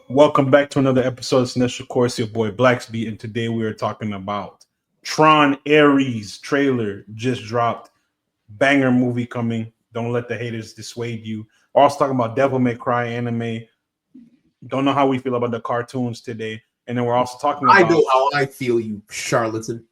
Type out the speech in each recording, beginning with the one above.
Welcome back to another episode of Cinestro. Of course, your boy Blacksby, and today we are talking about Tron Ares trailer just dropped. Banger movie coming. Don't let the haters dissuade you. We're also talking about Devil May Cry anime. Don't know how we feel about the cartoons today. And then we're also talking I about know how I feel, you charlatan.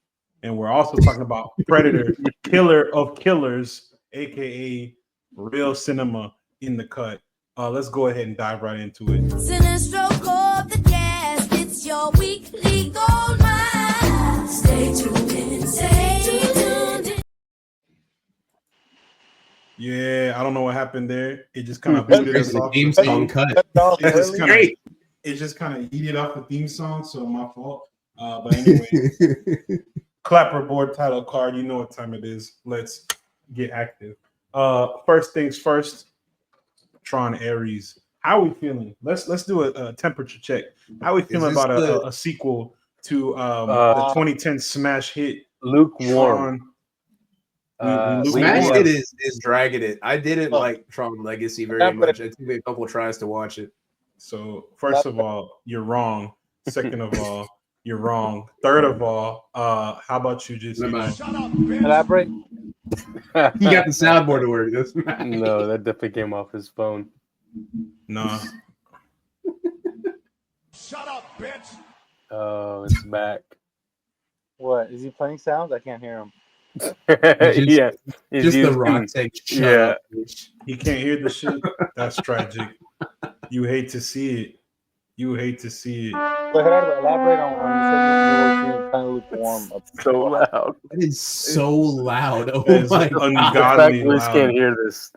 and we're also talking about Predator, Killer of Killers, aka Real Cinema in the Cut. Let's go ahead and dive right into it. Cinestro called the cast. It's your weekly gold mine. Stay tuned in. Stay tuned in. Yeah, I don't know what happened there. It just kind of booted us off. Theme the song thing. cut. It just kind of yeeted off the theme song, so my fault. But anyway, clapperboard title card. You know what time it is. Let's get active. First things first. Tron Ares. How are we feeling? Let's do a temperature check. How are we feeling about a sequel to the 2010 smash hit lukewarm? Smash Hit is dragging it. I didn't like Tron Legacy very much. It took me a couple of tries to watch it. So first of all, you're wrong. Second of all, you're wrong. Third of all, how about you just elaborate? He got the soundboard to work. No, that definitely came off his phone. Nah. Shut up, bitch. Oh, it's back. What is he playing sounds? I can't hear him. Yeah, just the rock saying, yeah. Up, he can't hear the shit. That's tragic. You hate to see it. You hate to see it. But Gerardo, elaborate on you said you were kind of lukewarm. So loud. It is so loud. Oh It's my god. ungodly We loud. can't hear this.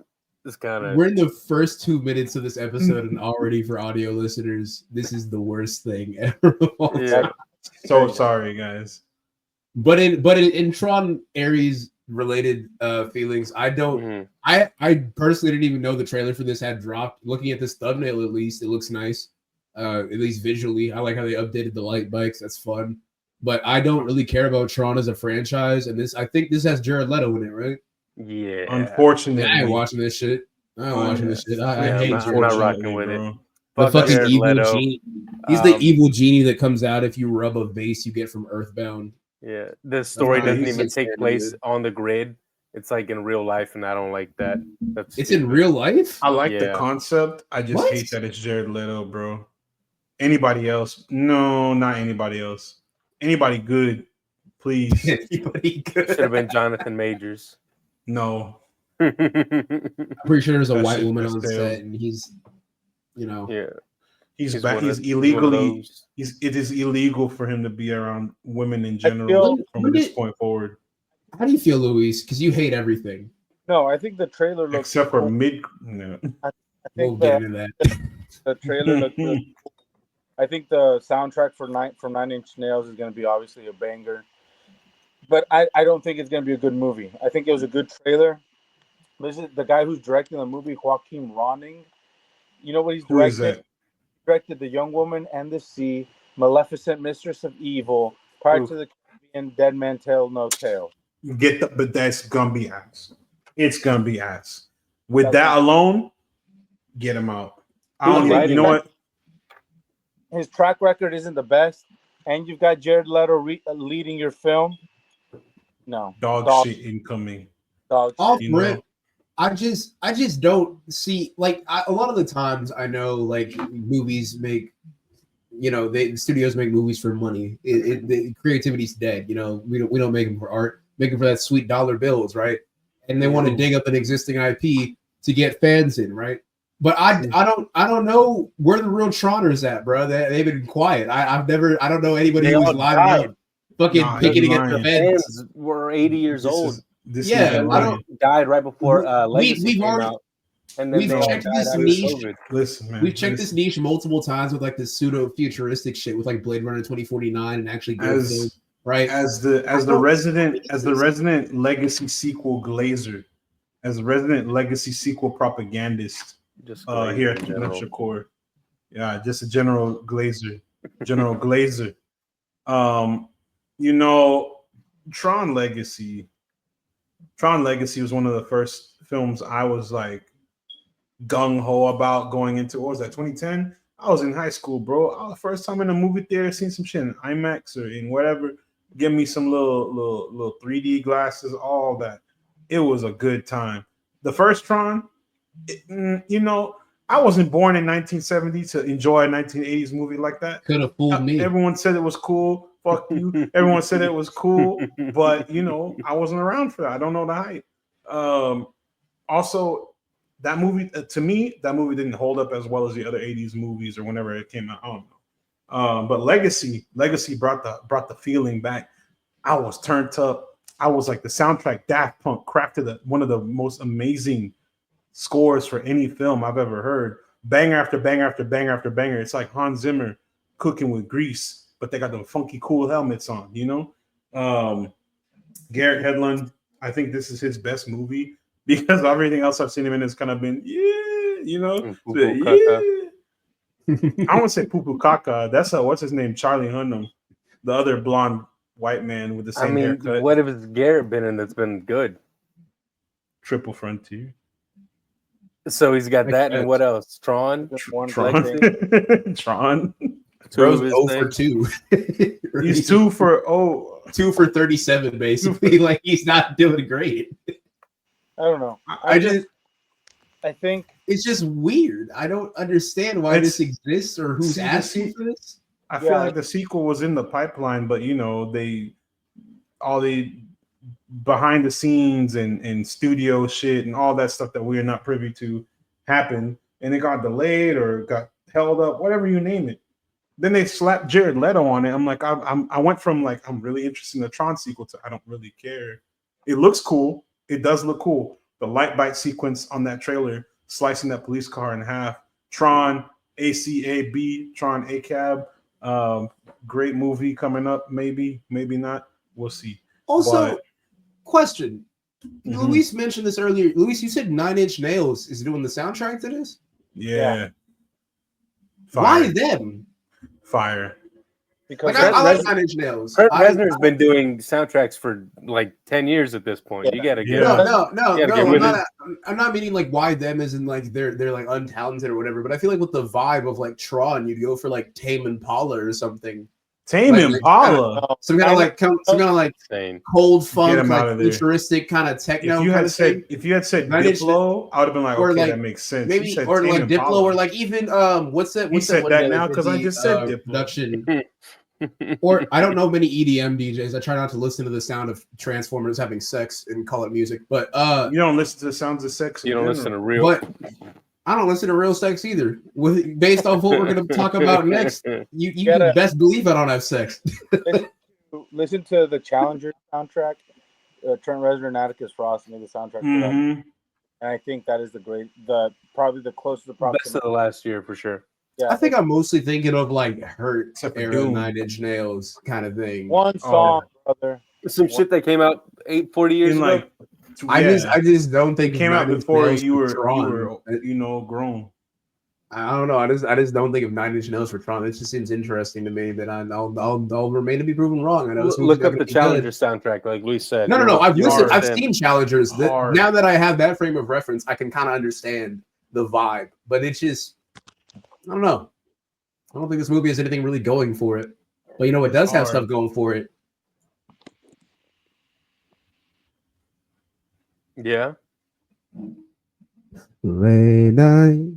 This kind of. We're in the first 2 minutes of this episode, and already for audio listeners, this is the worst thing ever. Yeah. So sorry, guys. But in Tron Ares related feelings, I don't. Mm-hmm. I personally didn't even know the trailer for this had dropped. Looking at this thumbnail, at least it looks nice. At least visually, I like how they updated the light bikes. That's fun. But I don't really care about Tron as a franchise, and I think this has Jared Leto in it, right? Yeah. Unfortunately, I ain't watching this shit. I hate I'm Jared not Leto. rocking with it. The Fuck fucking Jared evil Leto. genie. He's the evil genie that comes out if you rub a vase you get from Earthbound. Yeah, the story doesn't he's even so take place standard. on the grid. It's like in real life, and I don't like that. That's It's in real life? I like the Yeah. concept. I just What? hate that it's Jared Leto, bro. Anybody else? No, not anybody else. Anybody good, please. Anybody good? Should have been Jonathan Majors. No. I'm pretty sure there's a That white shit woman was on terrible. set, and he's, Yeah, He's He's back. one He's of illegally. those. It is illegal for him to be around women in general feel- from this point forward, How do you feel, Luis? Because you hate everything. No, I think the trailer looks. except for cool. mid. No. I We'll think get into that. the trailer looks. Really cool. I think the soundtrack from Nine Inch Nails is going to be obviously a banger, but I don't think it's going to be a good movie. I think it was a good trailer. This is the guy who's directing the movie, Joaquin Ronning. You know what he's Who is directed? that? Directed The Young Woman and the Sea, Maleficent, Mistress of Evil, Pirates of the Caribbean, Dead Man Tell No Tale. But that's gonna be ass. It's gonna be ass. With that alone, get him out. I don't Who's think, writing you know it? what? His track record isn't the best, and you've got Jared Leto leading your film. No, Dog shit incoming. Dog Off shit. You know? rip, I just don't see, like, a lot of the times I know, like, movies make, the studios make movies for money. The creativity's dead. We don't make them for art. Make them for that sweet dollar bills, right? And they want to dig up an existing IP to get fans in, right? But I don't know where the real Troners at, bro. They've been quiet. I don't know anybody They who's all lining died. up, fucking Nah, picking they're at the lying. fans. Fans were 80 years old. Yeah, I don't. Died right before Legacy we've came already- out, and then we've they all checked died this after niche. COVID. Listen, man. We've checked this niche multiple times with like the pseudo futuristic shit with like Blade Runner 2049 and actually good films, right? as the resident legacy sequel glazer, as the resident legacy sequel propagandist Just here in at general. Lecture Core. Yeah, just a general glazer. Tron Legacy was one of the first films I was like gung ho about going into. What was that, 2010? I was in high school, bro. I was the first time in a movie theater, seen some shit in IMAX or in whatever. Give me some little 3D glasses, all that. It was a good time. The first Tron, you know, I wasn't born in 1970 to enjoy a 1980s movie like that. Could have fooled me. Everyone said it was cool. Fuck you. Everyone said it was cool, but you know, I wasn't around for that. I don't know the hype. Also, that movie to me, that movie didn't hold up as well as the other 80s movies or whenever it came out. I don't know. But Legacy brought the feeling back. I was turned up. I was like the soundtrack. Daft Punk crafted one of the most amazing scores for any film I've ever heard. Banger after banger after banger after banger. It's like Hans Zimmer cooking with grease, but they got them funky cool helmets on. You know, Garrett Hedlund. I think this is his best movie because everything else I've seen him in has kind of been you know. I won't say poo poo caca. That's what's his name, Charlie Hunnam, the other blonde white man with the same haircut. What has Garrett been in that's been good? Triple Frontier. So he's got that, and what else? Tron. Tron. Bro's 0 for 2. He's 2 for 2 for 37, basically. Like he's not doing great. I don't know. I think it's just weird. I don't understand why this exists or who's asking for this. I feel like the sequel was in the pipeline, but you know, all the behind the scenes and studio shit and all that stuff that we're not privy to happened, and it got delayed or got held up, whatever you name it. Then they slapped Jared Leto on it. I'm like, I went from like I'm really interested in the Tron sequel to I don't really care. It looks cool. It does look cool. The light bite sequence on that trailer, slicing that police car in half. Tron ACAB, Tron ACAB. Great movie coming up. Maybe not. We'll see. Also, question. Luis mentioned this earlier. Luis, you said 9 Inch Nails is doing the soundtrack to this? Yeah. Why them? Fire. Because like, I like 9 Inch Nails. Kurt Reznor's been doing soundtracks for like 10 years at this point. You gotta get I'm not meaning like why them as in like they're like untalented or whatever, but I feel like with the vibe of like Tron, you'd go for like Tame Impala or something. Tame Impala. Some kind of like cold funk, like futuristic kind of techno. If you had said Diplo, I would have been like, okay, that makes sense. Maybe or like Diplo or like even what's that? He said that now because I just said Diplo. Production. Or I don't know many EDM DJs. I try not to listen to the sound of Transformers having sex and call it music. But you don't listen to the sounds of sex. You don't listen to real. But I don't listen to real sex either. Based off what we're going to talk about next, you can best believe I don't have sex. Listen to the Challenger soundtrack. Trent Reznor and Atticus Ross made the soundtrack. And I think that is probably the closest approximation. Best of the last year for sure. Yeah, I think I'm mostly thinking of like Hurt era 9 Inch Nails kind of thing. One song, brother. Some shit that came out 40 years ago. Like, I just don't think it came out before you were grown. I don't know. I just don't think of 9 Inch Nails for Tron. It just seems interesting to me that I'll remain to be proven wrong. I know. Look up the Challenger soundtrack, like Luis said. No. I've seen Challengers. Now that I have that frame of reference, I can kind of understand the vibe. But it's just, I don't know. I don't think this movie has anything really going for it. But you know, it does have stuff going for it. Yeah. Late night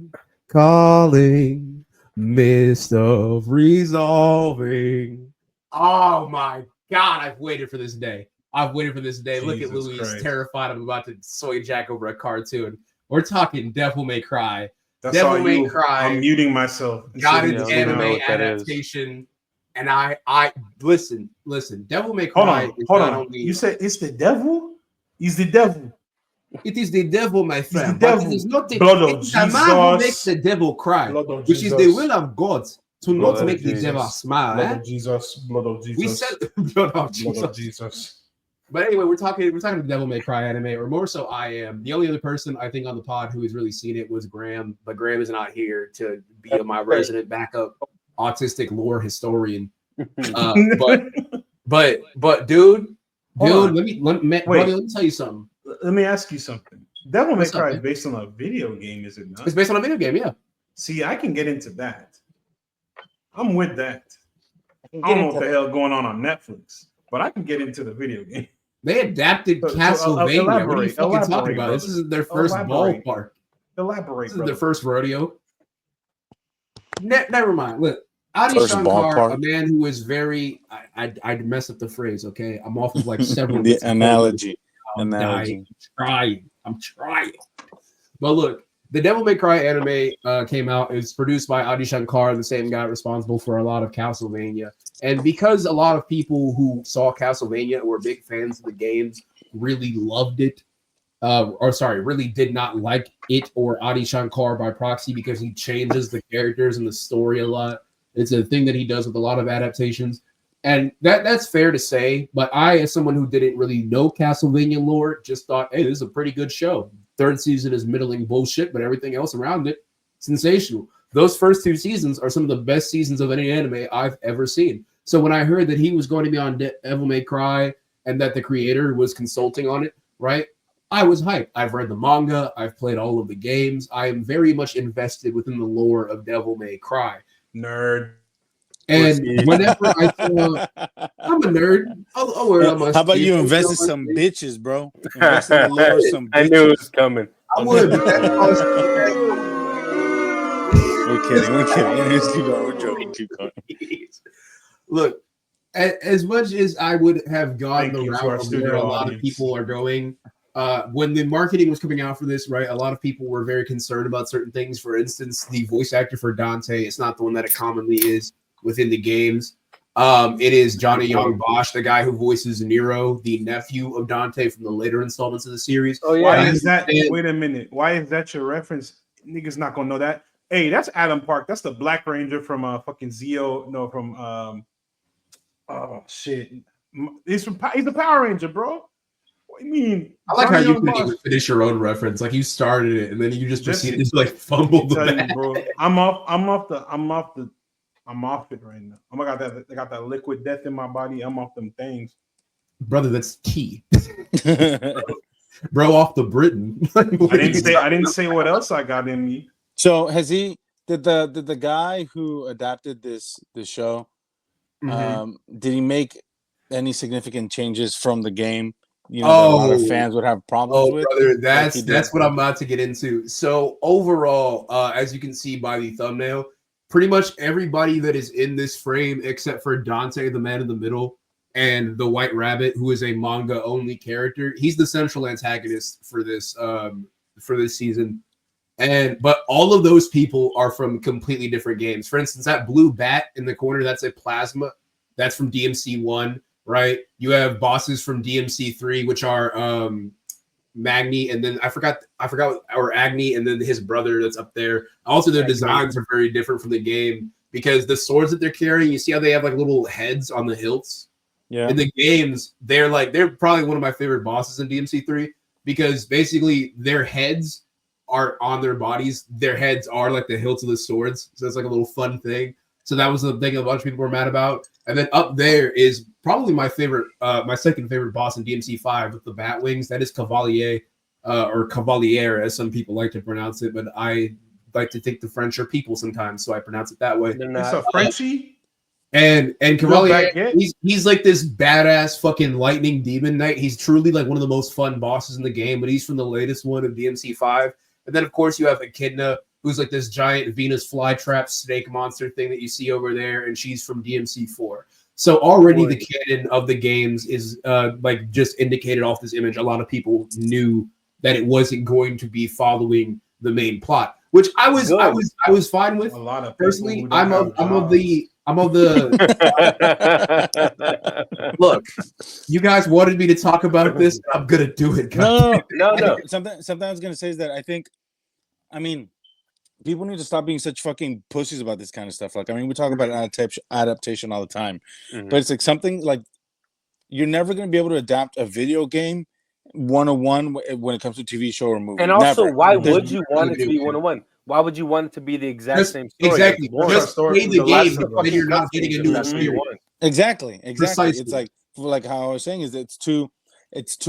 calling, mist of resolving. Oh my God, I've waited for this day. Look at Louis, terrified I'm about to soy jack over a cartoon. We're talking Devil May Cry. Devil May Cry. I'm muting myself. Got its anime adaptation. And I listen. Devil May Cry. Hold on. You said it's the devil? He's the devil. It is the devil, my friend. But it is not the man who makes the devil cry, which is the will of God to not make the devil smile. Blood of Jesus. We said blood of Jesus. But anyway, we're talking the Devil May Cry anime, or more so I am. The only other person I think on the pod who has really seen it was Graham, but Graham is not here to be my resident backup autistic lore historian. But dude, let me tell you something. Let me ask you something. Devil May Cry is based on a video game, is it not? It's based on a video game, yeah. See, I can get into that. I'm with that. I don't know what the hell going on Netflix, but I can get into the video game. They adapted So, Castlevania. What are you fucking talking elaborate, about? brother. This isn't their first Elaborate. ballpark. Elaborate, This is brother. their first rodeo. Never mind. Look, Adi First Shankar, ballpark. a man who is very. I'd mess up the phrase. Okay, I'm off of like several. The bits of analogy. I'm trying. But look, the Devil May Cry anime came out. It's produced by Adi Shankar, the same guy responsible for a lot of Castlevania. And because a lot of people who saw Castlevania and were big fans of the games really loved it, really did not like it or Adi Shankar by proxy because he changes the characters and the story a lot. It's a thing that he does with a lot of adaptations. And that's fair to say, but I, as someone who didn't really know Castlevania lore, just thought, hey, this is a pretty good show. Third season is middling bullshit, but everything else around it, sensational. Those first 2 seasons are some of the best seasons of any anime I've ever seen. So when I heard that he was going to be on Devil May Cry and that the creator was consulting on it, right, I was hyped. I've read the manga. I've played all of the games. I am very much invested within the lore of Devil May Cry. Nerd. And whenever I saw, I'm a nerd. I'll wear it on my How about sleeve. you invest in some bitches, bro? Invest in the lore of some bitches. I knew it was coming. I would, but that's We're kidding. Anyways, keep going. We're joking. Keep going. Look, as much as I would have gone Thank the you to our route of where studio a lot of audience. people are going, when the marketing was coming out for this, right, a lot of people were very concerned about certain things. For instance, the voice actor for Dante is not the one that it commonly is within the games. It is Johnny Young Bosch, the guy who voices Nero, the nephew of Dante from the later installments of the series. Oh yeah. Why is that? Wait a minute. Why is that your reference? Niggas not gonna know that. Hey, that's Adam Park. That's the Black Ranger from fucking Zeo. No, from oh shit. He's the Power Ranger, bro. What do you mean? I like how Johnny you Young couldn't Bosch. even finish your own reference. Like you started it and then you just Listen, proceeded to like fumble the tell you, bag. bro. I'm off it right now. I got that liquid death in my body. I'm off them things. Brother, that's key. Bro, off the Britain. I didn't say what else I got in me. So did the guy who adapted this show, did he make any significant changes from the game? You know, that a lot of fans would have problems with. Brother, that's what I'm about to get into. So overall, as you can see by the thumbnail, pretty much everybody that is in this frame, except for Dante, the man in the middle, and the White Rabbit, who is a manga-only character, he's the central antagonist for this season. But all of those people are from completely different games. For instance, that blue bat in the corner, that's a plasma. That's from DMC 1, right? You have bosses from DMC 3, which are Magni, and then I forgot, or Agni, and then his brother that's up there. Also, their designs are very different from the game because the swords that they're carrying, you see how they have like little heads on the hilts? Yeah. In the games, they're probably one of my favorite bosses in DMC 3 because basically their heads are on their bodies. Their heads are like the hilts of the swords. So it's like a little fun thing. So that was the thing a bunch of people were mad about. And then up there is probably my favorite, my second favorite boss in DMC 5 with the bat wings. That is Cavalier, or Cavalier, as some people like to pronounce it. But I like to think the French are people sometimes, so I pronounce it that way. It's a Frenchie. And Cavalier, he's like this badass fucking lightning demon knight. He's truly like one of the most fun bosses in the game, but he's from the latest one of DMC 5. And then, of course, you have Echidna, who's like this giant Venus flytrap snake monster thing that you see over there, and she's from DMC 4. So already the canon of the games is like just indicated off this image. A lot of people knew that it wasn't going to be following the main plot, which I was fine with. A lot of personally, I'm of the look. You guys wanted me to talk about this. I'm gonna do it. No. Something I was gonna say is that I mean, people need to stop being such fucking pussies about this kind of stuff. Like, I mean, we talk about adaptation all the time, but it's like something like you're never gonna be able to adapt a video game 101 when it comes to TV show or movie. And also, never. why would you want it to be 101? Why would you want it to be the exact same story? Exactly. Just play the game, then you're not getting a new experience. Exactly. Precisely. It's like how I was saying is it's too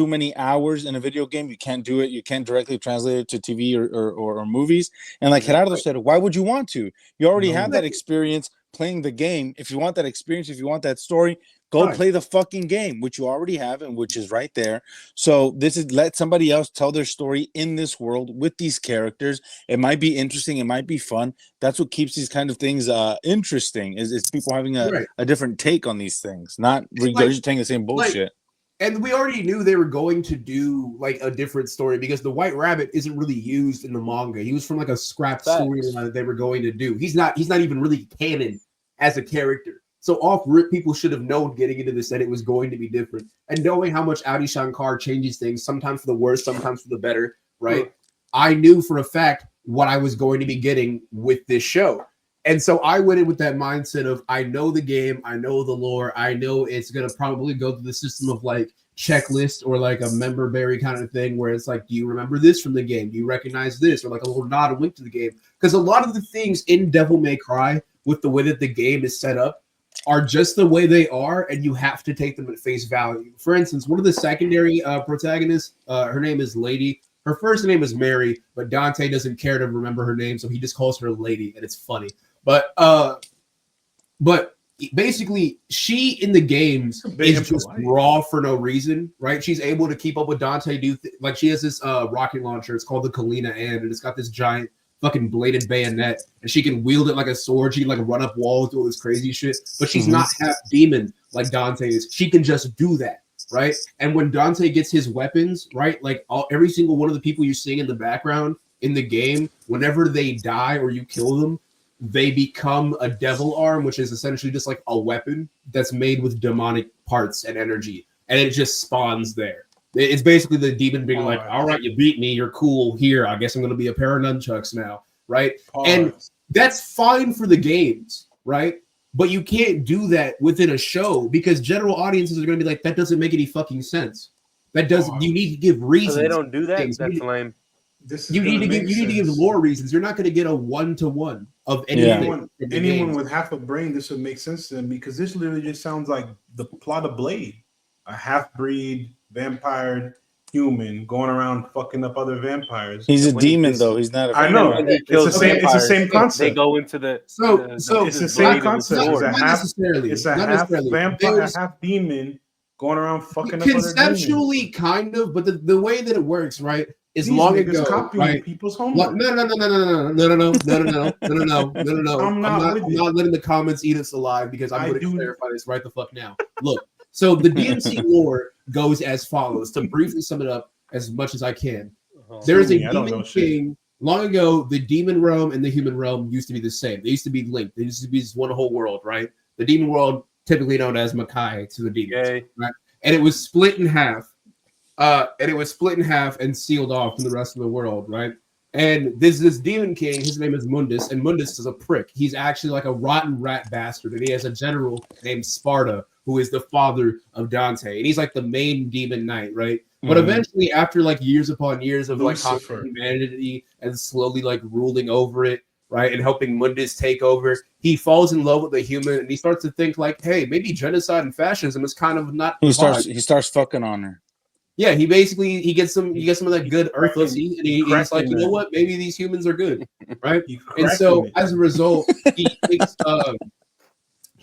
many hours in a video game. You can't do it. You can't directly translate it to TV or movies. And like Gerardo said, why would you want to? You already have that experience playing the game. If you want that experience, if you want that story, go Right. play the fucking game, which you already have and which is right there. So this is let somebody else tell their story in this world with these characters. It might be interesting. It might be fun. That's what keeps these kind of things interesting is people having a different take on these things, not regurgitating the same bullshit. And we already knew they were going to do like a different story because the White Rabbit isn't really used in the manga. He was from like a scrap storyline that they were going to do. He's not even really canon as a character. So off rip, people should have known getting into this that it was going to be different. And knowing how much Adi Shankar changes things, sometimes for the worse, sometimes for the better, right? I knew for a fact what I was going to be getting with this show. And so I went in with that mindset of, I know the game, I know the lore, I know it's going to probably go through the system of like checklist or like a member berry kind of thing where it's like, do you remember this from the game? Do you recognize this? Or like a little nod and wink to the game. Because a lot of the things in Devil May Cry with the way that the game is set up are just the way they are, and you have to take them at face value. For instance, one of the secondary protagonists, her name is Lady. Her first name is Mary, but Dante doesn't care to remember her name, so he just calls her Lady, and it's funny. But basically, she in the games is just raw for no reason, right? She's able to keep up with Dante. Like she has this rocket launcher. It's called the Kalina and it's got this giant fucking bladed bayonet, and she can wield it like a sword. She can like run up walls, do all this crazy shit. But she's not half demon like Dante is. She can just do that, right? And when Dante gets his weapons, right, like every single one of the people you're seeing in the background in the game, whenever they die or you kill them, they become a devil arm, which is essentially just like a weapon that's made with demonic parts and energy, and it just spawns there. It's basically the demon being like, all right, you beat me, you're cool, here, I guess I'm going to be a pair of nunchucks now, right? And that's fine for the games, right? But you can't do that within a show because general audiences are going to be like, that doesn't make any fucking sense. That doesn't, you need to give reasons. So they don't do that? That's lame. You need to give lore reasons. You're not going to get a one-to-one of anything. Anyone with half a brain, this would make sense to them because this literally just sounds like the plot of Blade. A half-breed vampire human going around fucking up other vampires. He's a demon, though. He's not a vampire. I know. It's the same concept. They go into the so it's the same concept. It's a half vampire, a half demon going around fucking up other demons. Conceptually, kind of, but the way that it works, right? Is long ago, right? People's homework. No. I'm not letting the comments eat us alive because I'm going to clarify this right the fuck now. Look, so the DMC lore goes as follows. To briefly sum it up as much as I can, there is a demon king. Long ago, the demon realm and the human realm used to be the same. They used to be linked. They used to be this one whole world, right? The demon world, typically known as Makai to the demons, right? And it was split in half. And sealed off from the rest of the world, right? And this demon king, his name is Mundus, and Mundus is a prick. He's actually like a rotten rat bastard, and he has a general named Sparta, who is the father of Dante, and he's like the main demon knight, right? But eventually, after like years upon years of like conquering humanity and slowly like ruling over it, right, and helping Mundus take over, he falls in love with a human, and he starts to think like, hey, maybe genocide and fascism is kind of not. He starts fucking on her. Yeah, he gets some of that good earthly, and he's like, you know what? Maybe these humans are good, right? And so as a result, he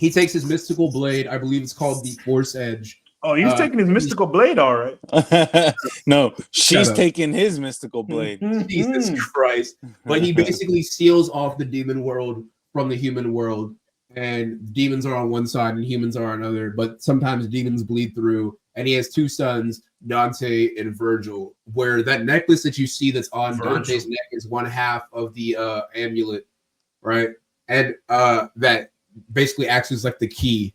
takes his mystical blade. I believe it's called the Force Edge. Oh, he's taking his mystical blade, all right. No, she's taking his mystical blade. Jesus Christ! But he basically seals off the demon world from the human world, and demons are on one side and humans are on another. But sometimes demons bleed through, and he has two sons, Dante and Virgil, where that necklace that you see that's on Dante's neck is one half of the amulet, right? And that basically acts as like the key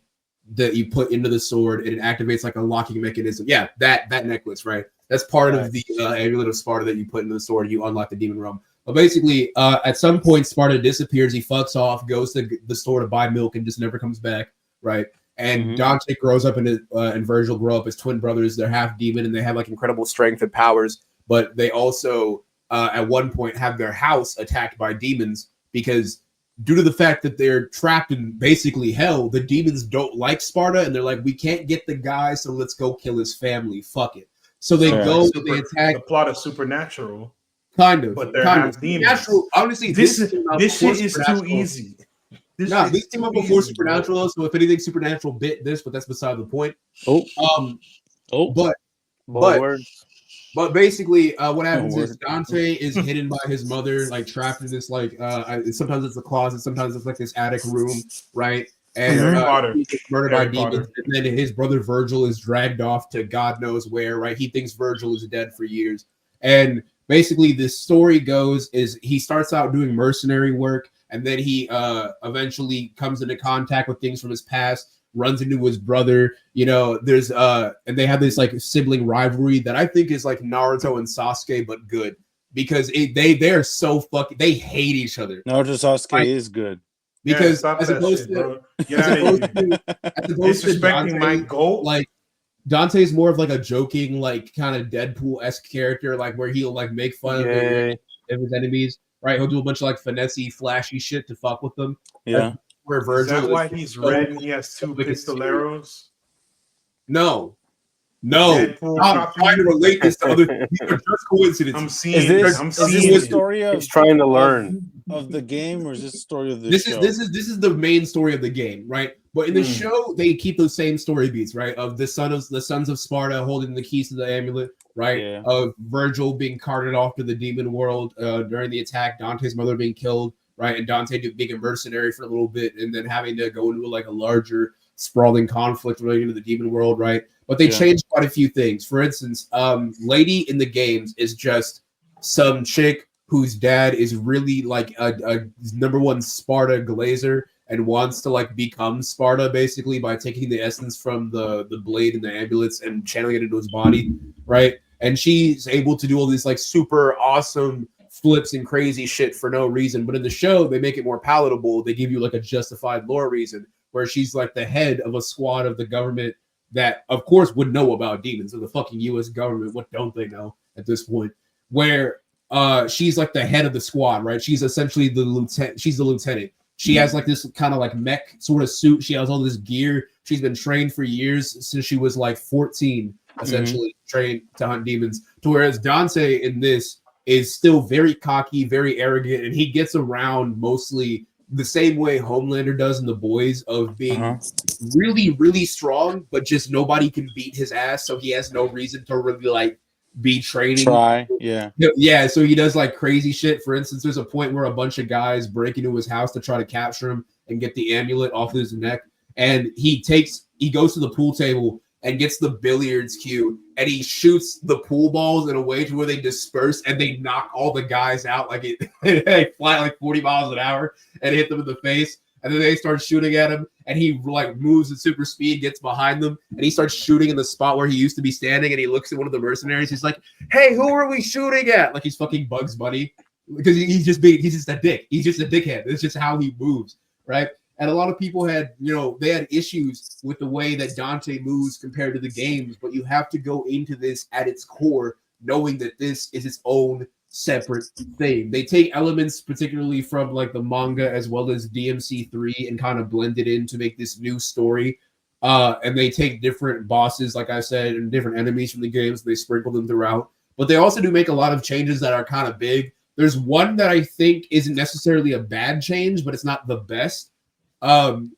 that you put into the sword, and it activates like a locking mechanism. Yeah, that necklace, right? That's part of the amulet of Sparta that you put into the sword. You unlock the demon realm. But basically, at some point, Sparta disappears. He fucks off, goes to the store to buy milk, and just never comes back, right? And Dante grows up and Virgil grow up as twin brothers. They're half demon and they have like incredible strength and powers, but they also at one point have their house attacked by demons because due to the fact that they're trapped in basically hell, the demons don't like Sparta and they're like, we can't get the guy, so let's go kill his family. Fuck it. So they go, they attack. The plot of Supernatural. Kind of. But they're half demons. Natural, honestly, this shit is too easy. This came up before Supernatural, so if anything, Supernatural bit this, but that's beside the point. But basically, what happens is Dante is hidden by his mother, like trapped in this sometimes it's a closet, sometimes it's like this attic room, right? And he gets murdered by demons, and then his brother Virgil is dragged off to God knows where, right? He thinks Virgil is dead for years, and basically this story goes is he starts out doing mercenary work, and then he eventually comes into contact with things from his past. Runs into his brother, there's and they have this like sibling rivalry that I think is like Naruto and Sasuke, but good because they're so fucking, they hate each other. Naruto Sasuke is good because as opposed to disrespecting my goal, like Dante's more of like a joking, like kind of Deadpool-esque character, like where he'll like make fun of his enemies, right? He'll do a bunch of like finessey, flashy shit to fuck with them. Yeah. Where Virgil is that why he's red and he has two pistoleros? No. I'm trying to relate this to other. These are just coincidences. I'm seeing this the story of he's trying to learn of the game, or is this the story of the show? This is the main story of the game, right? But in the show, they keep those same story beats, right? Of the sons of Sparta holding the keys to the amulet, right? Yeah. Of Virgil being carted off to the demon world during the attack, Dante's mother being killed. Right, and Dante being a mercenary for a little bit, and then having to go into like a larger sprawling conflict relating to the demon world, right? But they changed quite a few things. For instance, Lady in the games is just some chick whose dad is really like a number one Sparta glazer and wants to like become Sparta basically by taking the essence from the blade and the amulets and channeling it into his body, right? And she's able to do all these like super awesome flips and crazy shit for no reason, but in the show they make it more palatable. They give you like a justified lore reason where she's like the head of a squad of the government that of course would know about demons, of the fucking US government. What don't they know at this point? Where she's like the head of the squad, right? She's essentially the lieutenant. She's the lieutenant. She has like this kind of like mech sort of suit. She has all this gear. She's been trained for years since she was like 14, essentially trained to hunt demons. To whereas Dante in this is still very cocky, very arrogant, and he gets around mostly the same way Homelander does in The Boys, of being really, really strong, but just nobody can beat his ass, so he has no reason to really like be training. Yeah, so he does like crazy shit. For instance, there's a point where a bunch of guys break into his house to try to capture him and get the amulet off his neck, and he goes to the pool table and gets the billiards cue, and he shoots the pool balls in a way to where they disperse and they knock all the guys out like they fly like 40 miles an hour and hit them in the face. And then they start shooting at him, and he like moves at super speed, gets behind them, and he starts shooting in the spot where he used to be standing. And he looks at one of the mercenaries. He's like, "Hey, who are we shooting at?" Like he's fucking Bugs Bunny, because he's just a dick. He's just a dickhead. It's just how he moves, right? And a lot of people had, they had issues with the way that Dante moves compared to the games, but you have to go into this at its core, knowing that this is its own separate thing. They take elements particularly from like the manga as well as DMC3 and kind of blend it in to make this new story. And they take different bosses, like I said, and different enemies from the games. They sprinkle them throughout. But they also do make a lot of changes that are kind of big. There's one that I think isn't necessarily a bad change, but it's not the best.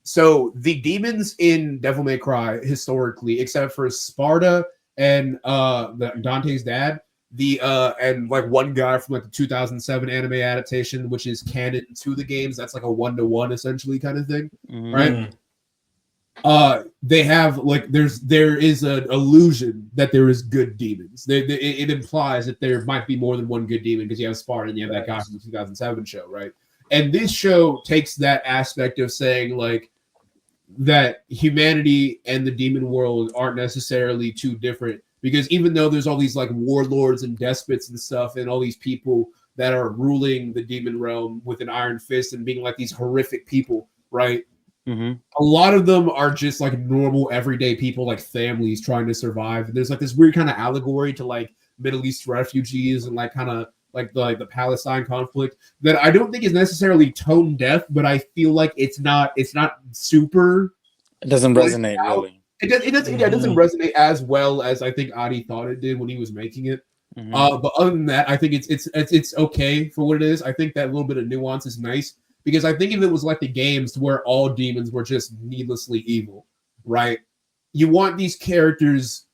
So the demons in Devil May Cry historically, except for Sparta and Dante's dad, and like one guy from like the 2007 anime adaptation, which is canon to the games, that's like a 1-to-1 essentially kind of thing, right? They have like there is an illusion that there is good demons. It implies that there might be more than one good demon because you have Sparta and you have that guy from the 2007 show, right? And this show takes that aspect of saying like that humanity and the demon world aren't necessarily too different, because even though there's all these like warlords and despots and stuff and all these people that are ruling the demon realm with an iron fist and being like these horrific people, right? A lot of them are just like normal everyday people, like families trying to survive. And there's like this weird kind of allegory to like Middle East refugees and like kind of like the Palestine conflict that I don't think is necessarily tone deaf, but I feel like it's not super. It doesn't resonate really. It doesn't resonate as well as I think Adi thought it did when he was making it. But other than that, I think it's okay for what it is. I think that little bit of nuance is nice because I think if it was like the games where all demons were just needlessly evil, right? You want these characters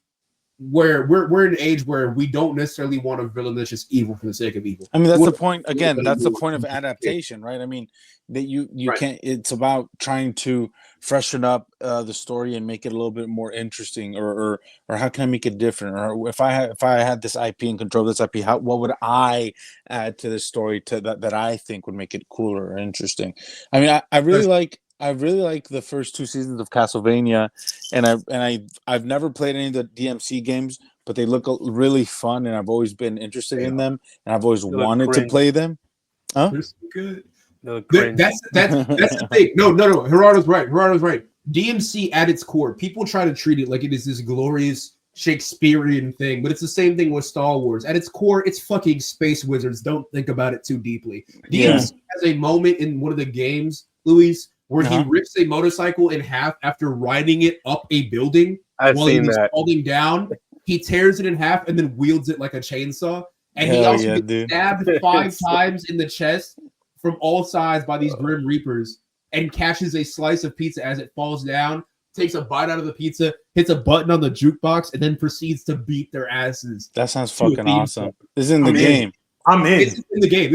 where we're in an age where we don't necessarily want a villain that's just evil for the sake of evil. I mean, that's the point. Again, that's the point of adaptation, right? I mean, that you Right. can't. It's about trying to freshen up the story and make it a little bit more interesting, or how can I make it different? Or if I had this IP and control this IP, what would I add to the story that I think would make it cooler or interesting? I mean, I really like the first 2 seasons of Castlevania, and I've never played any of the DMC games, but they look really fun, and I've always been interested in them, and I've always wanted to play them. Huh? They're so good. That's the thing. No. Gerardo's right. DMC at its core, people try to treat it like it is this glorious Shakespearean thing, but it's the same thing with Star Wars. At its core, it's fucking space wizards. Don't think about it too deeply. DMC has a moment in one of the games, Luis, where he rips a motorcycle in half after riding it up a building. I've seen that. Falling down, he tears it in half and then wields it like a chainsaw. And he also gets stabbed 5 times in the chest from all sides by these Grim Reapers and catches a slice of pizza as it falls down, takes a bite out of the pizza, hits a button on the jukebox, and then proceeds to beat their asses. That sounds fucking awesome. This is in the game. I'm in. This is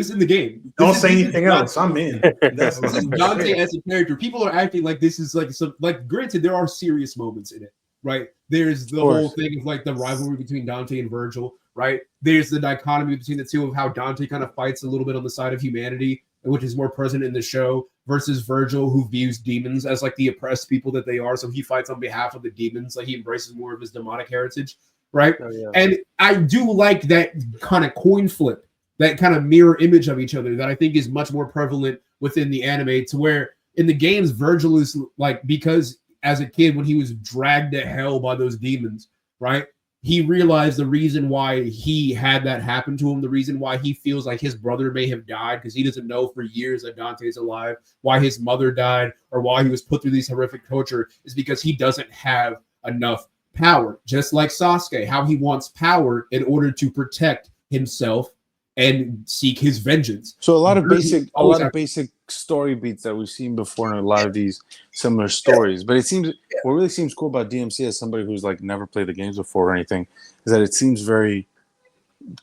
in the game. Don't say anything else. I'm in. This is Dante as a character. People are acting like this is like some, like, granted, there are serious moments in it, right? There's the whole thing of like the rivalry between Dante and Virgil, right? There's the dichotomy between the two of how Dante kind of fights a little bit on the side of humanity, which is more present in the show, versus Virgil, who views demons as like the oppressed people that they are. So he fights on behalf of the demons, like he embraces more of his demonic heritage, right? Oh, yeah. And I do like that kind of coin flip, that kind of mirror image of each other that I think is much more prevalent within the anime, to where in the games, Virgil is like, because as a kid, when he was dragged to hell by those demons, right? He realized the reason why he had that happen to him, the reason why he feels like his brother may have died, because he doesn't know for years that Dante's alive, why his mother died, or why he was put through these horrific torture, is because he doesn't have enough power. Just like Sasuke, how he wants power in order to protect himself and seek his vengeance. So a lot of basic story beats that we've seen before in a lot of these similar stories. But it seems what really seems cool about DMC, as somebody who's like never played the games before or anything, is that it seems very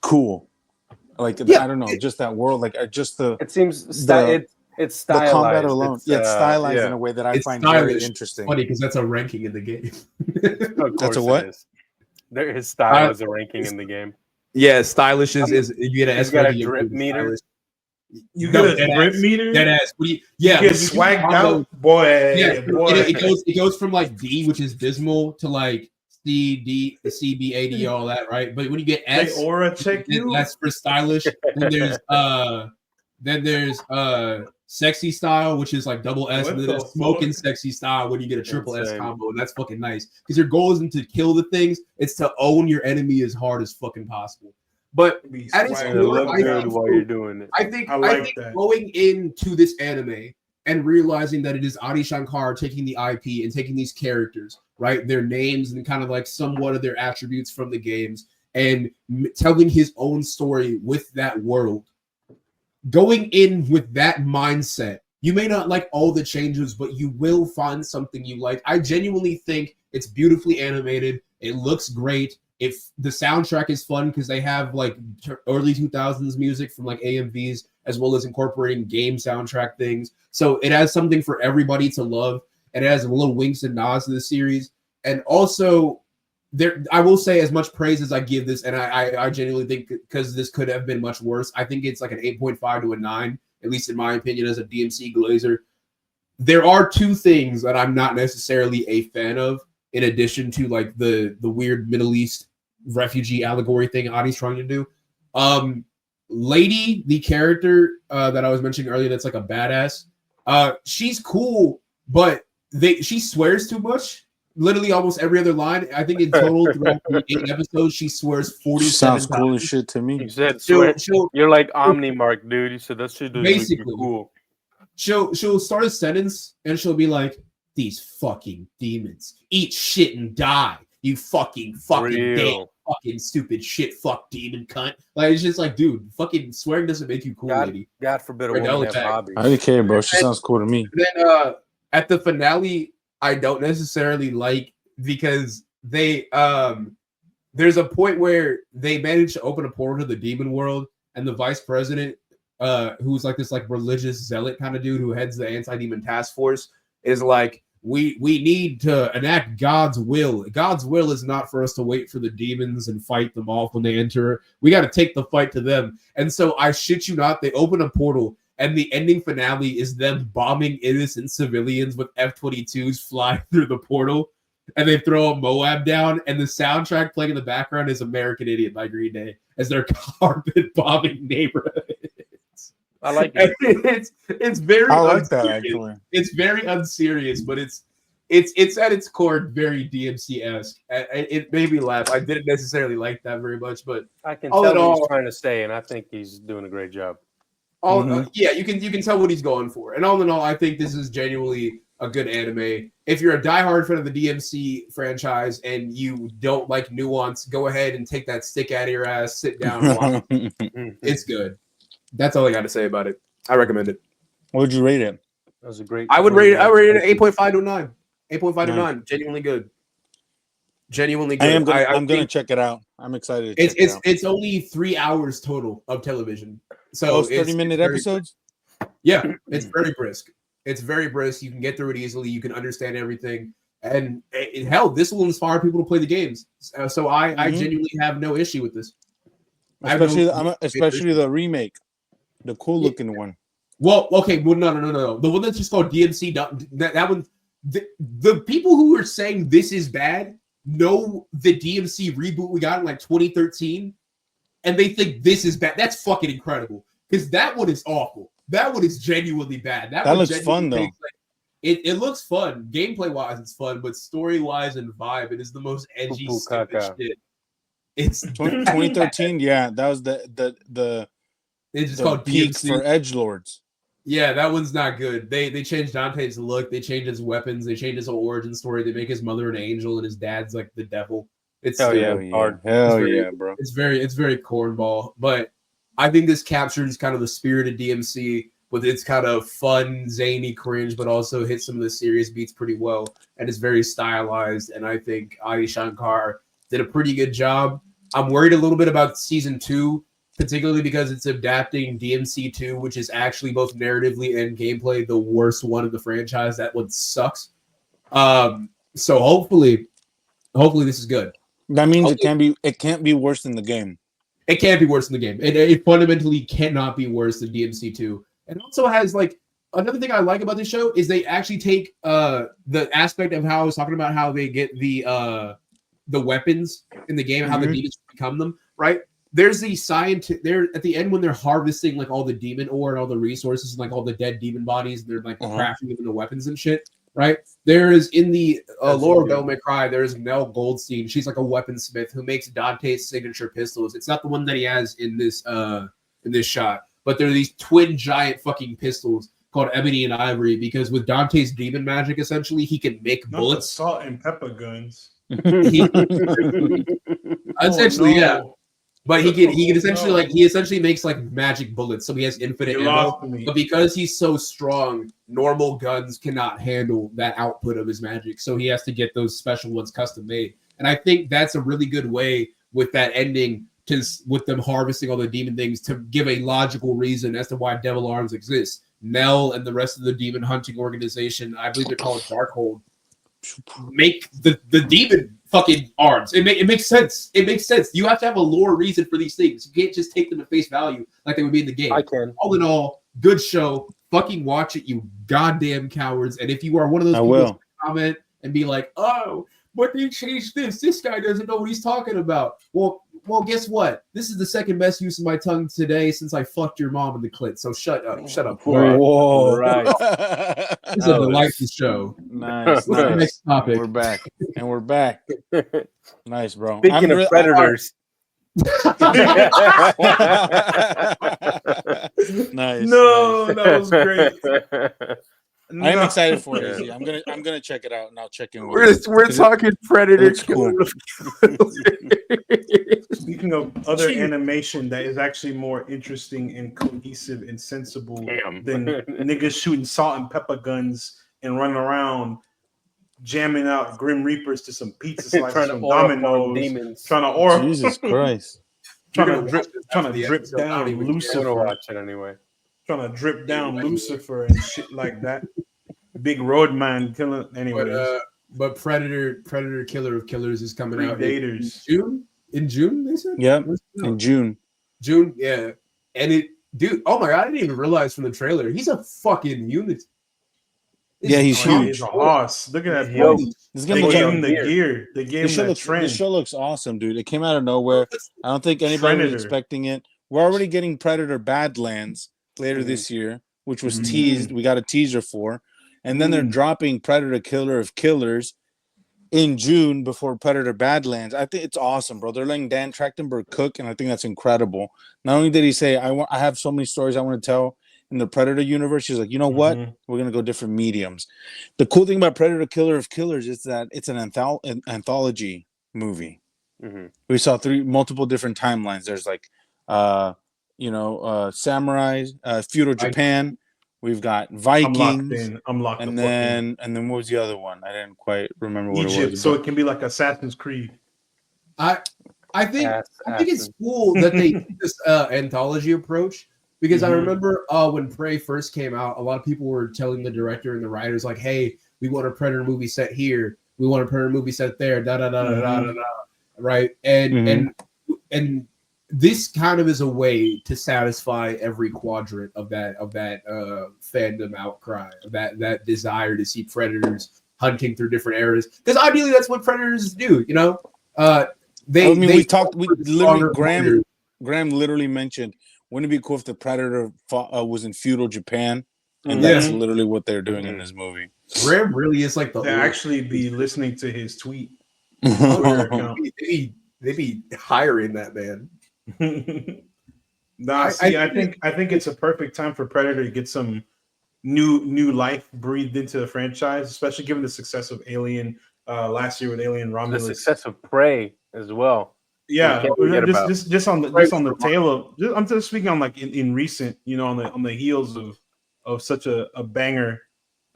cool. Like I don't know, just that world, like just the It seems it's stylized. The combat alone, it's stylized in a way that I find very interesting. Funny because that's a ranking in the game. That's a what? His style is a ranking in the game. Yeah, stylish is you get an got a drip meter. You get a drip meter? That ass. You get swagged out, boy. Yeah, boy. It goes from like D, which is dismal, to like C, D, C, B, A, D, all that, right? But when you get S, they aura check you. That's for stylish. Then there's sexy style, which is like double S, and then there's smoking sexy style when you get a triple S combo, and that's fucking nice. Because your goal isn't to kill the things, it's to own your enemy as hard as fucking possible. But at its core, I think going into this anime and realizing that it is Adi Shankar taking the IP and taking these characters, right, their names and kind of like somewhat of their attributes from the games, and telling his own story with that world. Going in with that mindset, you may not like all the changes, but you will find something you like. I genuinely think it's beautifully animated. It looks great. If the soundtrack is fun because they have like early 2000s music from like AMVs, as well as incorporating game soundtrack things. So it has something for everybody to love. And it has a little winks and nods to the series. And also, I will say, as much praise as I give this, and I genuinely think, because this could have been much worse, I think it's like an 8.5 to a 9, at least in my opinion, as a DMC Glazer. There are two things that I'm not necessarily a fan of, in addition to like the weird Middle East refugee allegory thing Adi's trying to do. Lady, the character that I was mentioning earlier, that's like a badass. She's cool, but she swears too much. Literally almost every other line. I think in total throughout the 8 episodes, she swears 47 Sounds times. cool as shit to me. You said you're like Omnimark, dude. You said that shit basically cool. She'll start a sentence and she'll be like, "These fucking demons eat shit and die." You fucking Real. damn fucking stupid shit fuck demon cunt. Like it's just like, dude, fucking swearing doesn't make you cool, lady. God forbid a Right, woman no have attack. hobbies. I didn't care, bro. She sounds cool to me. Then at the finale, I don't necessarily like because they there's a point where they manage to open a portal to the demon world, and the vice president, who's like this like religious zealot kind of dude who heads the anti-demon task force, is like, we need to enact God's will. God's will is not for us to wait for the demons and fight them off when they enter. We got to take the fight to them. And so I shit you not, they open a portal, and the ending finale is them bombing innocent civilians with F-22s flying through the portal. And they throw a Moab down, and the soundtrack playing in the background is American Idiot by Green Day as they're carpet bombing neighborhoods. I like it. It's very I like that unserious. actually. It's very unserious, but it's at its core very DMC-esque. It made me laugh. I didn't necessarily like that very much, but I can all tell in what all- he's trying to say, and I think he's doing a great job. yeah, you can tell what he's going for. And all in all, I think this is genuinely a good anime. If you're a diehard fan of the DMC franchise and you don't like nuance, go ahead and take that stick out of your ass, sit down, and watch it. It's good. That's all I got to say about it. I recommend it. What would you rate it? That was a great. I would rate it 8.5 to 9. 8.5 to Nice. 9. Genuinely good. Genuinely I good. am gonna, I I'm gonna think check it out. I'm excited. To check it out. it's only 3 hours total of television. So Those 30-minute very- episodes. Yeah, it's very brisk. It's very brisk. You can get through it easily. You can understand everything. And hell, this will inspire people to play the games. So I genuinely have no issue with this. Especially the remake, the cool looking one. Well, okay, well, no. The one that's just called DMC. That one. The people who are saying this is bad know the DMC reboot we got in like 2013, and they think this is bad. That's fucking incredible because that one is awful. That one is genuinely bad. That one looks fun though. It looks fun. Gameplay wise, it's fun, but story wise and vibe, it is the most edgy stupid shit. It's 2013. Yeah, that was the it's just the called peak DMC. for edgelords. Yeah, that one's not good. They changed Dante's look. They changed his weapons. They changed his whole origin story. They make his mother an angel and his dad's like the devil. It's Hell yeah, stupid. hard. Hell very- yeah, bro. It's very cornball, but I think this captures kind of the spirit of DMC with its kind of fun, zany cringe, but also hits some of the serious beats pretty well. And it's very stylized. And I think Adi Shankar did a pretty good job. I'm worried a little bit about season 2, particularly because it's adapting DMC 2, which is actually both narratively and gameplay the worst one in the franchise. That one sucks. So hopefully this is good. That means it can't be worse than the game. It can't be worse than the game. It fundamentally cannot be worse than DMC 2. And also has like another thing I like about this show is they actually take the aspect of how I was talking about how they get the weapons in the game and how the demons become them, right? There's the scientist there at the end when they're harvesting like all the demon ore and all the resources and like all the dead demon bodies, and they're like crafting them into weapons and shit, right? There is in the lore of Devil May Cry, there's Mel Goldstein. She's like a weaponsmith who makes Dante's signature pistols. It's not the one that he has in this shot, but there are these twin giant fucking pistols called Ebony and Ivory because with Dante's demon magic, essentially, he can make Not bullets. the salt and pepper guns. Essentially, yeah. no. But he can essentially he essentially makes like magic bullets, so he has infinite You ammo. lost me. But because he's so strong, normal guns cannot handle that output of his magic, so he has to get those special ones custom made. And I think that's a really good way with that ending with them harvesting all the demon things to give a logical reason as to why Devil Arms exists. Nell and the rest of the demon hunting organization, I believe they're called Darkhold, make the demon fucking arms. It makes sense. It makes sense. You have to have a lore reason for these things. You can't just take them at face value like they would be in the game. I can. All in all, good show. Fucking watch it, you goddamn cowards. And if you are one of those I people will. who comment and be like, oh, but they changed this. This guy doesn't know what he's talking about. Well, guess what? This is the second best use of my tongue today since I fucked your mom in the clit. So shut up. Shut up. Right. Whoa. Right. This is a delightful show. Nice. Next Nice. topic. We're back. And we're back. Nice, bro. Speaking of predators, Nice. No, that was great. I am No. excited for it. Yeah, I'm gonna check it out and I'll check in with you. We're talking Predator looks cool. Speaking of other animation that is actually more interesting and cohesive and sensible Damn. than niggas shooting salt and pepper guns and running around jamming out Grim Reapers to some pizza slices Trying to from aura farm Domino's, demons. trying to aura, Jesus Christ. trying to drip episode. I don't down even I'm gonna Lucifer, watch it anyway. trying to drip down Lucifer and shit like that. Big Roadman killing. Anyways, But Predator Killer of Killers is coming out in Predators. June. In June, they said. Yeah, No. in June. June, yeah. And it, dude. Oh my god, I didn't even realize from the trailer he's a fucking unit. Yeah, he's Oh, huge. he's a hoss. Look at that. Yo, boy. This is They gonna be gave young him the gear. They gave him that this trend. show looks awesome, dude. It came out of nowhere. I don't think anybody was Predator. expecting it. We're already getting Predator Badlands later this year, which was teased. We got a teaser for, and then they're dropping Predator Killer of Killers in June before Predator Badlands. I think it's awesome, bro. They're letting Dan Trachtenberg cook, and I think that's incredible. Not only did he say, I have so many stories I want to tell in the Predator universe, he's like, you know what? We're gonna go different mediums. The cool thing about Predator Killer of Killers is that it's an anthology movie. We saw multiple different timelines. There's like samurai, feudal Japan. We've got Vikings. I'm locked and in. then what was the other one? I didn't quite remember what Egypt, it was. so it can be like Assassin's Creed. I think it's cool that they did this anthology approach, because I remember when Prey first came out, a lot of people were telling the director and the writers like, "Hey, we want a Predator movie set here. We want a Predator movie set there." Da da da da da da da. Right, and this kind of is a way to satisfy every quadrant of that fandom outcry, of that desire to see predators hunting through different eras. Because ideally, that's what predators do. You know, Graham literally mentioned, wouldn't it be cool if the Predator was in feudal Japan? And that's literally what they're doing in this movie. Graham really is like they actually be listening to his tweet. They be hiring that man. I think it's a perfect time for Predator to get some new life breathed into the franchise, especially given the success of Alien last year with Alien Romulus. The success of Prey as well. Yeah, just on the tail of. I'm just speaking on like in recent, on the heels of such a banger,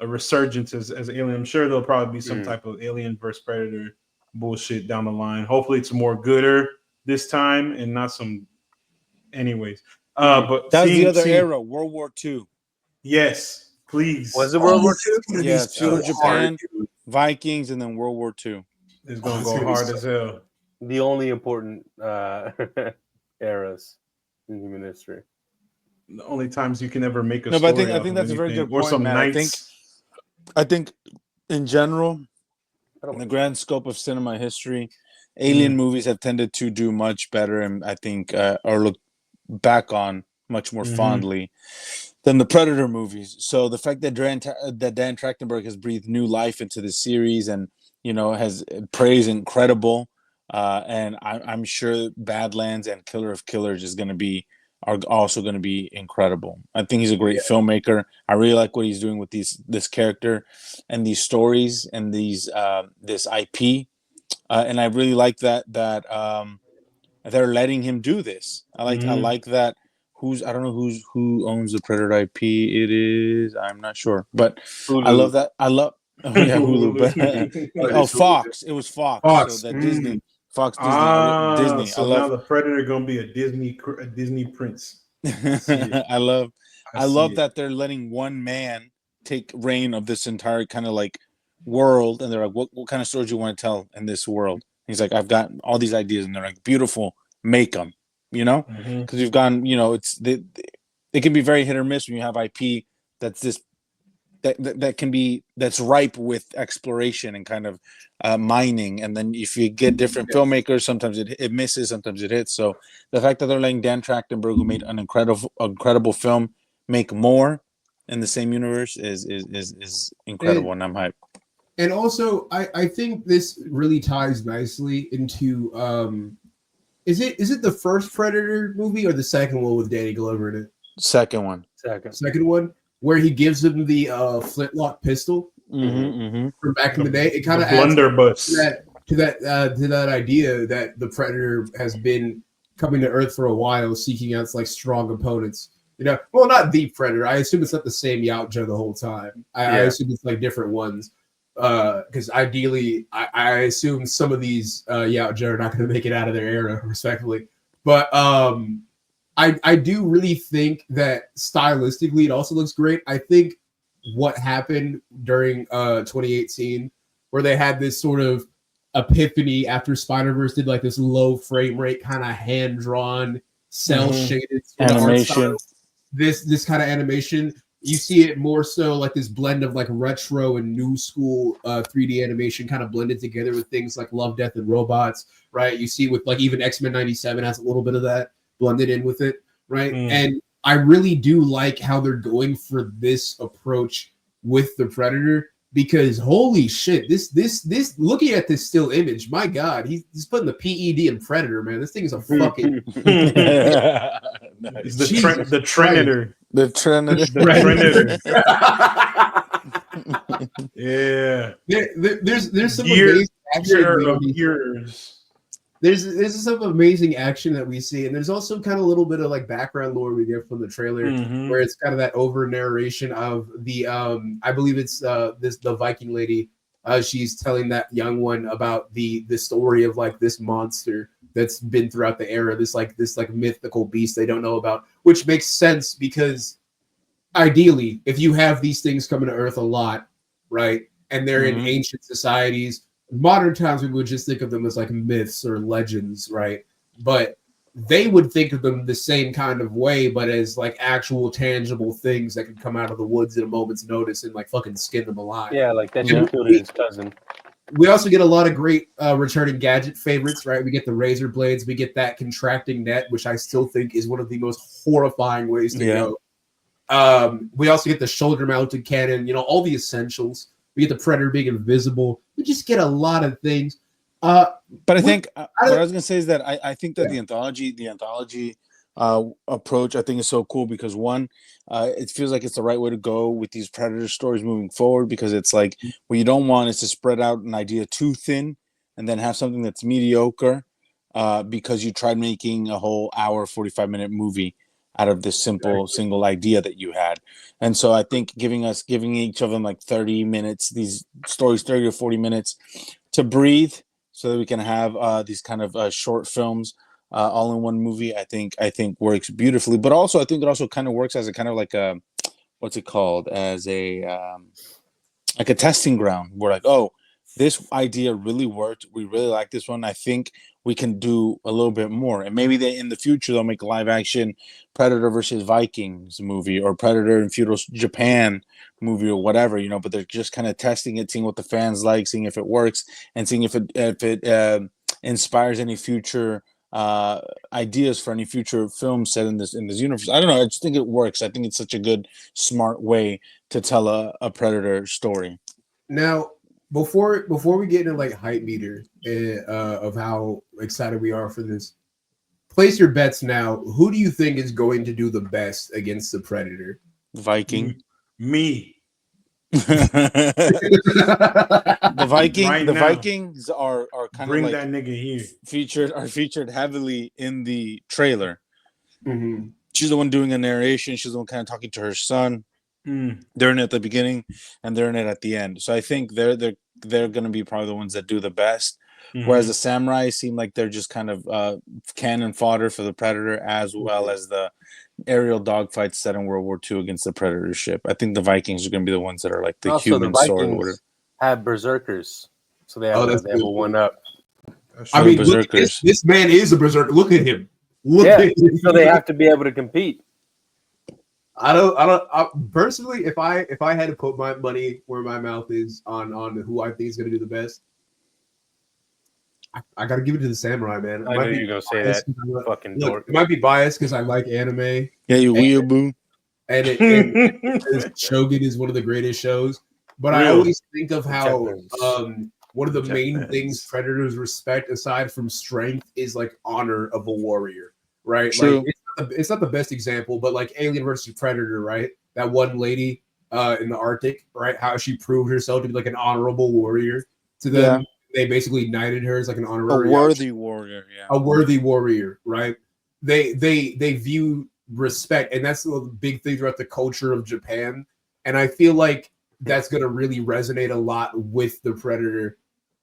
a resurgence as Alien. I'm sure there'll probably be some type of Alien versus Predator bullshit down the line. Hopefully, it's more gooder this time and not some. Anyways, but that was the other era, World War II. Yes, please. Was it World War II? Yeah, feudal Japan, Vikings, and then World War II. It's gonna go hard as hell. The only important eras in human history. The only times you can ever make a no, story. But I think that's a very good point, some man. I think in general, in the grand scope of cinema history, Alien movies have tended to do much better, and I think are looked back on much more fondly than the Predator movies. So the fact that Dan Trachtenberg has breathed new life into the series, and has praised incredible, and I'm sure Badlands and Killer of Killers are also going to be incredible. I think he's a great filmmaker. I really like what he's doing with this character and these stories and this IP, and I really like that they're letting him do this. I like that. I don't know who owns the Predator IP. It is, I'm not sure, but Hulu. I love that. Hulu. But Fox. It was Fox. So that Disney. Fox, Disney. So now the Predator gonna be a Disney prince. I love that they're letting one man take reign of this entire kind of like world, and they're like, what kind of stories do you want to tell in this world? He's like, I've got all these ideas, and they're like, beautiful, make them, because you've gone, it can be very hit or miss when you have IP that's that's ripe with exploration and kind of mining, and then if you get different filmmakers, sometimes it misses, sometimes it hits. So the fact that they're letting Dan Trachtenberg, who made an incredible film, make more in the same universe is incredible, and I'm hyped. And also, I think this really ties nicely into is it the first Predator movie or the second one with Danny Glover in it? Second one. Second one. where he gives him the flintlock pistol from back in the day. It kind of adds blunderbuss to that idea that the Predator has been coming to Earth for a while, seeking out like strong opponents. You know, well, not the Predator. I assume it's not the same Yautja the whole time. I assume it's like different ones. Because ideally, I assume some of these Yautja are not going to make it out of their era, respectfully. But I do really think that stylistically, it also looks great. I think what happened during 2018, where they had this sort of epiphany after Spider-Verse did like this low frame rate, kind of hand-drawn, cel-shaded animation. This kind of animation, you see it more so like this blend of like retro and new school 3D animation kind of blended together with things like Love, Death, and Robots, right? You see with like even X-Men 97 has a little bit of that blended in with it, right? And I really do like how they're going for this approach with the Predator, because holy shit, this looking at this still image, my God, he's putting the PED in Predator, man. This thing is a fucking It's the Triniter. The Trinity. Yeah. There's some amazing action. Years. There's some amazing action that we see, and there's also kind of a little bit of like background lore we get from the trailer, where it's kind of that over narration of the I believe it's the Viking lady. She's telling that young one about the story of like this monster that's been throughout the era, this mythical beast they don't know about, which makes sense because ideally, if you have these things coming to Earth a lot, right, and they're in ancient societies, modern times we would just think of them as like myths or legends, right? But they would think of them the same kind of way, but as like actual tangible things that could come out of the woods at a moment's notice and like fucking skin them alive. Yeah, like that shit killed his cousin. We also get a lot of great returning gadget favorites, right? We get the razor blades, we get that contracting net, which I still think is one of the most horrifying ways to go. We also get the shoulder-mounted cannon, you know, all the essentials. We get the Predator being invisible. We just get a lot of things. But I think what I was gonna say is that I think that the anthology approach I think is so cool because one, it feels like it's the right way to go with these Predator stories moving forward, because it's like what you don't want is to spread out an idea too thin and then have something that's mediocre because you tried making a whole hour 45-minute movie out of this simple single idea that you had. And so I think giving each of them like 30 minutes, these stories 30 or 40 minutes to breathe so that we can have these kind of short films all in one movie, I think works beautifully. But also I think it also kind of works as a kind of like a, what's it called, as a like a testing ground. We're like, oh, this idea really worked. We really like this one. I think we can do a little bit more. And maybe in the future, they'll make a live action Predator versus Vikings movie or Predator in feudal Japan movie or whatever, you know, but they're just kind of testing it, seeing what the fans like, seeing if it works, and seeing if it inspires any future ideas for any future films set in this universe. I don't know. I just think it works. I think it's such a good, smart way to tell a Predator story. Now, before we get into like hype meter of how excited we are for this, place your bets now. Who do you think is going to do the best against the Predator? Viking. Me. The Vikings are kind Bring of like that nigga here. featured heavily in the trailer. She's the one doing a narration. She's the one kind of talking to her son. They're in it at the beginning and they're in it at the end. So I think they're going to be probably the ones that do the best. Whereas the samurai seem like they're just kind of cannon fodder for the Predator, as well as the aerial dogfights set in World War II against the Predator ship. I think the Vikings are going to be the ones that are like the also, human the sword. Vikings have berserkers, so they have a one up. I mean, look, this man is a berserker. Look at him. So they have to be able to compete. I personally, if I had to put my money where my mouth is on who I think is going to do the best, I got to give it to the samurai, man. I knew you were going to say that. Fucking dork. It might be biased because I like anime. Yeah, you weeaboo. And Shogun is one of the greatest shows. But I always think of how one of the main things Predators respect, aside from strength, is like honor of a warrior, right? True. Like it's not the best example, but like Alien versus Predator, right? that one lady in the Arctic, right? How she proved herself to be like an honorable warrior to them. They basically knighted her as like an honorary worthy warrior, a worthy warrior, right? They view respect, and that's the big thing throughout the culture of Japan. And I feel like that's gonna really resonate a lot with the Predator,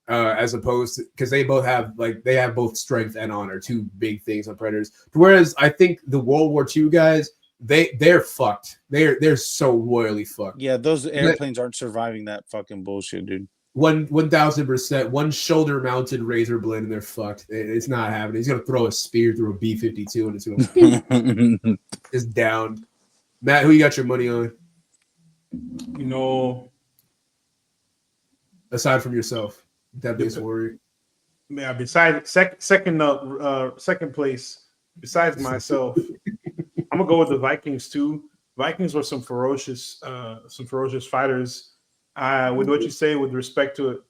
as opposed to because they have both strength and honor, two big things on Predators. Whereas I think the World War II guys, they're fucked. They're so royally fucked. Yeah, those airplanes aren't surviving that fucking bullshit, dude. 1000%. One shoulder mounted razor blade and they're fucked. It's not happening. He's gonna throw a spear through a B-52 and it's gonna is down. Matt, who you got your money on? You know, aside from yourself, that base warrior. Yeah, besides second place, besides myself, I'm gonna go with the Vikings too. Vikings were some ferocious fighters. With what you say, with respect to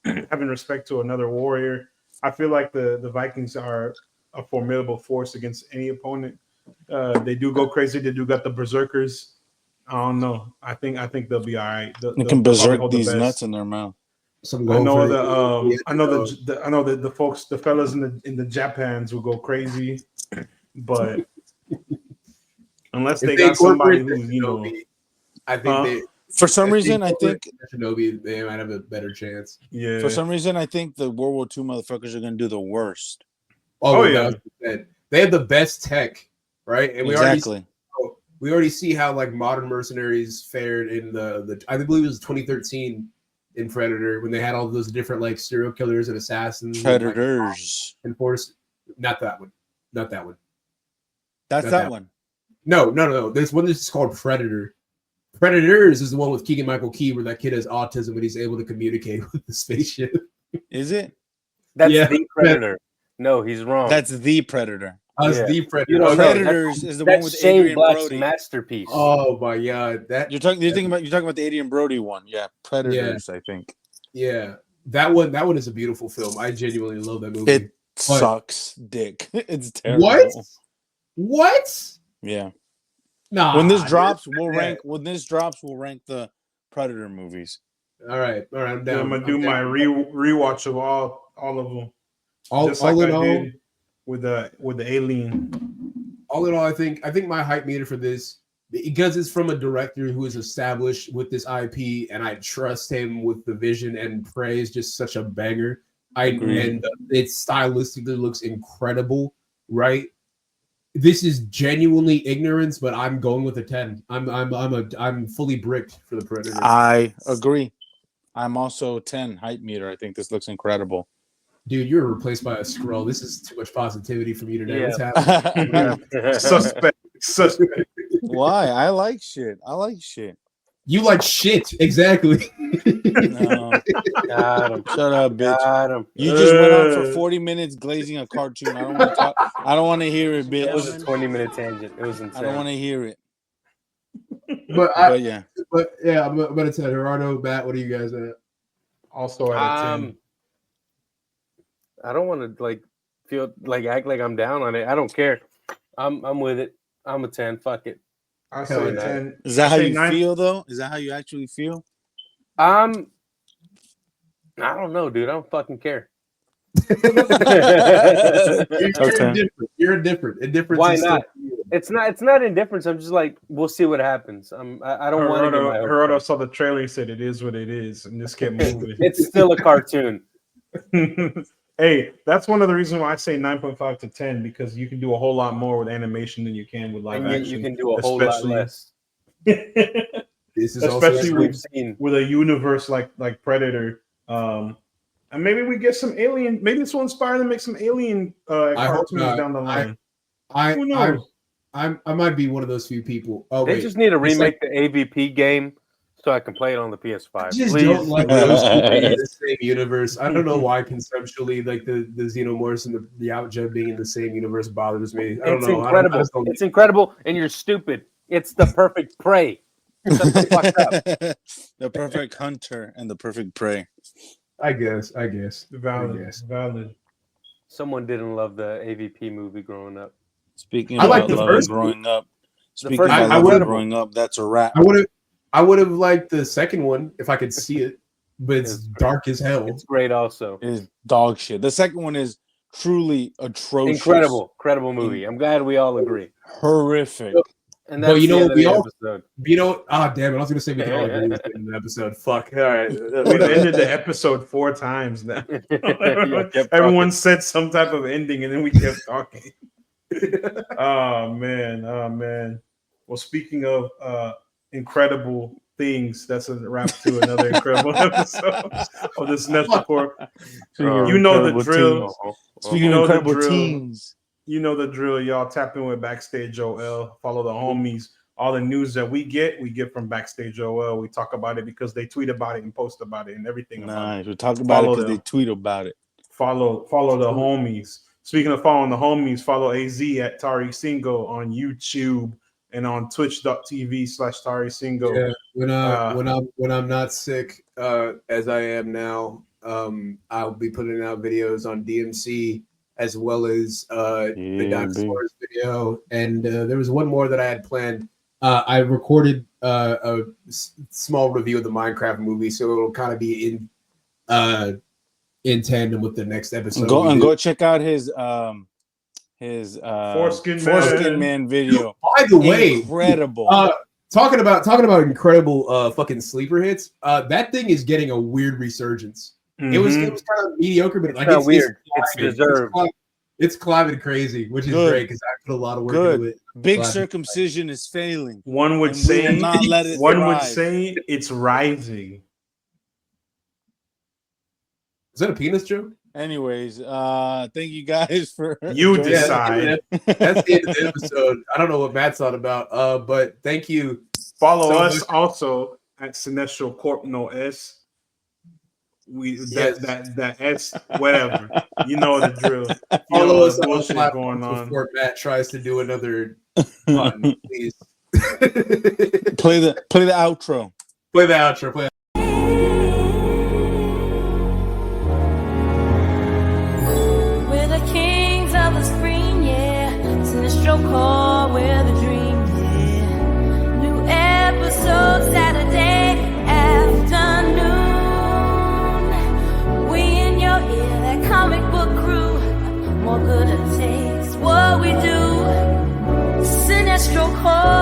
having respect to another warrior, I feel like the Vikings are a formidable force against any opponent. They do go crazy. They do got the berserkers. I don't know. I think they'll be all right. They can berserk these nuts in their mouth. I know the folks, the fellas in the Japans will go crazy, but unless they got somebody who's I think for some reason, I think Shinobi, they might have a better chance. Yeah. For some reason, I think the World War II motherfuckers are going to do the worst. Oh yeah. They have the best tech, right? And we already see how like modern mercenaries fared in the I believe it was 2013 in Predator when they had all those different like serial killers and assassins. Predators. And force. Not that one. Not that one. That's Not that one. No. There's one that's called Predator. Predators is the one with Keegan-Michael Key where that kid has autism and he's able to communicate with the spaceship. Is it? That's the Predator. No, he's wrong. That's the Predator. The Predator. You know, Predators is the one with Shane Adrian Black's Brody. masterpiece. Oh my god, You're talking about the Adrian Brody one. Yeah, Predators. I think. Yeah, that one is a beautiful film. I genuinely love that movie. It sucks dick. It's terrible. What? Yeah. Nah. When this drops, we'll rank the Predator movies. All right. I'm down. I'm gonna do my rewatch of all of them. Just all like in I all, did with the Alien. All in all, I think my hype meter for this, because it's from a director who is established with this IP, and I trust him with the vision, and Prey is just such a banger. And it stylistically looks incredible, right? This is genuinely ignorance, but I'm going with a 10. I'm fully bricked for the Predator. I agree. I'm also 10 hype meter. I think this looks incredible. Dude, you're replaced by a scroll. This is too much positivity from you today. Yeah. What's happening? Suspect. Why? I like shit. You like shit, exactly. No. Got him. Shut up, bitch. Got him. You just went on for 40 minutes glazing a cartoon. I don't want to talk. I don't want to hear it, bitch. It was a 20-minute tangent. It was insane. I don't want to hear it. But yeah. I'm gonna tell Gerardo, Matt, what are you guys at? Also at a 10. I don't want to act like I'm down on it. I don't care. I'm with it. I'm a 10. Fuck it. I say 10. Is that how you 9. feel though? Is that how you actually feel? I don't know, dude. I don't fucking care. You're indifferent. Indifference. Why not? It's not indifference. I'm just like, we'll see what happens. I don't want to. Gerardo saw the trailer and said it is what it is, and just kept moving. It's still a cartoon. Hey, that's one of the reasons why I say 9.5 to 10, because you can do a whole lot more with animation than you can with live action. You can do a whole lot less. This is especially also with a universe like Predator. And maybe we get some Alien. Maybe this will inspire them to make some Alien cartoons down the line. Who knows? I might be one of those few people. They just need to remake the AVP game so I can play it on the PS5. Just don't like those two being in the same universe. I don't know why conceptually, like the Xenomorphs and the Outjeb being in the same universe bothers me. I don't know. Incredible. It's incredible, and you're stupid. It's the perfect prey. Shut the fuck up. The perfect hunter and the perfect prey. I guess. Valid. Someone didn't love the AVP movie growing up. Speaking I like about the loving first growing up, Speaking first of one was incredible. growing up, that's a wrap. I would have liked the second one if I could see it, but it's dark as hell. It's great also. It is dog shit. The second one is truly atrocious. Incredible movie. I'm glad we all agree. Horrific. And that's you know, the end of we the all- episode. Damn it! I was gonna say we can all agree with the episode. Fuck. All right. We've ended the episode 4 times now. Everyone said some type of ending, and then we kept talking. Oh man. Well, speaking of incredible things, that's a wrap to another incredible episode of the Cinestro Corp. You know the drill. Speaking of incredible teams. You know the drill, y'all. Tap in with Backstage OL. Follow the homies. All the news that we get from Backstage OL. We talk about it because they tweet about it and post about it and everything. Nice. We talk about it because they tweet about it. Follow the homies. Speaking of following the homies, follow AZ at Tari Singo on YouTube and on twitch.tv/Tari Singo. Yeah, when I'm not sick, as I am now, I'll be putting out videos on DMC as well as the Dinosaurs video. And there was one more that I had planned. I recorded a small review of the Minecraft movie, so it'll kind of be in tandem with the next episode. Go check out his Foreskin Man video. By the way, incredible. Talking about incredible fucking sleeper hits. That thing is getting a weird resurgence. Mm-hmm. It was kind of mediocre, but like it's weird. It's deserved. It's climbing crazy, which is great because I put a lot of work into it. Big circumcision is failing. One would say not let it one thrive. would say it's rising. Is that a penis joke? Anyways, thank you guys for you decide. That's the end of the episode. I don't know what Matt's on about, but thank you. Follow us also at Cinestro Corp, no S. That S, whatever. You know the drill. Follow us on bullshit going on. Before Matt tries to do another pun, please. Play the outro. Play the outro. We're the kings of the screen, yeah. Cinestro Core, we're the dream, yeah. New episode Saturday afternoon. We in your ear, that comic book crew. More good it takes what we do. Cinestro Core.